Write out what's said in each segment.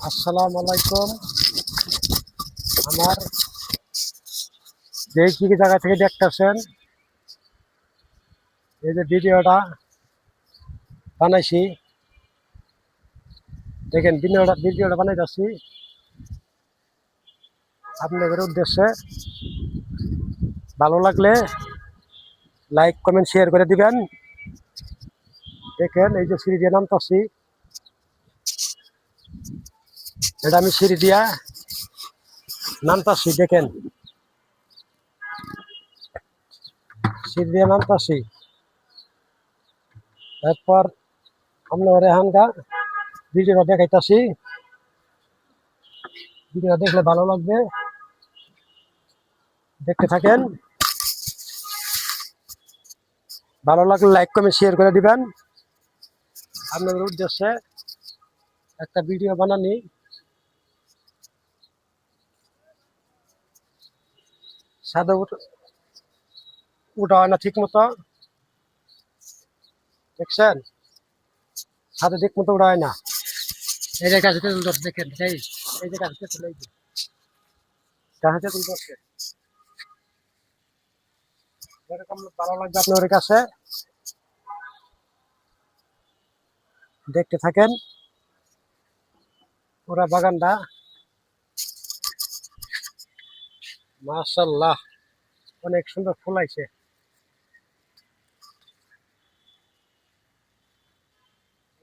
আসসালামু আলাইকুম। আমার যে কি কি জায়গা থেকে দেখতেছেন, এই যে ভিডিওটা বানাইছি, দেখেন ভিডিওটা বানাইতেছি আপনাদের উদ্দেশ্যে। ভালো লাগলে লাইক কমেন্ট শেয়ার করে দিবেন। দেখেন এই যে সিঁড়ি দিয়ে নামতেছি, এটা আমি সিঁড়ি দিয়া নামতাছি। দেখেন সিঁড়ি দিয়ে নামতাছি। তারপর আপনার এখানকার ভিডিওটা দেখাইতাছি। ভিডিওটা দেখলে ভালো লাগবে, দেখতে থাকেন। ভালো লাগলে লাইক কমেন্ট শেয়ার করে দিবেন। আপনাদের উদ্দেশ্যে একটা ভিডিও বানানি, সাদা উঠা হয় না ঠিক মতো, দেখছেন? সাদা ঠিক মতো উঠা হয় না। এই যে কাছে তেঁতুল ধরছে, দেখেন এই যে কাছে তেঁতুল, এই যে কাছে তেঁতুল ধরছে। এরকম ভালো লাগবে আপনাদের কাছে, দেখতে থাকেন পুরা বাগানটা। মাশাআল্লাহ, অনেক সুন্দর ফুল আইছে।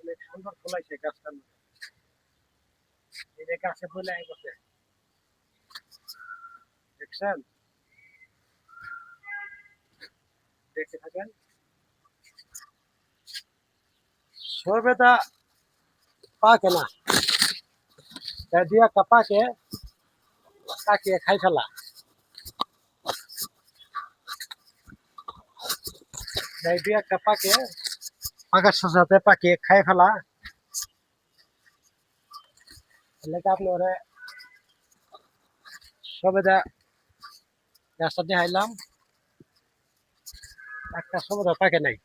অনেক সুন্দর ফুল আইছে গাছটার মধ্যে। এই যে গাছে ফুল আই গেছে, দেখছেন? দেখতে থাকেন। সবেদা পাকে না, তাই দুই একটা পাকে কাকিয়ে খাই ফেলা। তাই দুই একটা পাকে পাকার সাথে সাথে পাকিয়ে খাই ফেলা। এলাকা আপনার সবেদা গাছটা দেখাইলাম, একটা সবেদা পাকে নাই।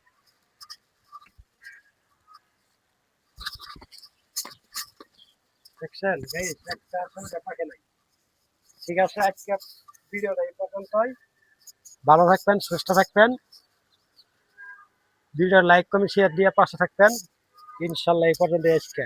দেখছেন গাইস, একটা সবেদা পাকে নাই। ঠিক আছে, আজকে ভিডিওটা এই পর্যন্তই। ভালো থাকবেন, সুস্থ থাকবেন। ভিডিও লাইক কমেন্ট শেয়ার দিয়ে পাশে থাকবেন। ইনশাল্লাহ এই পর্যন্ত আজকে।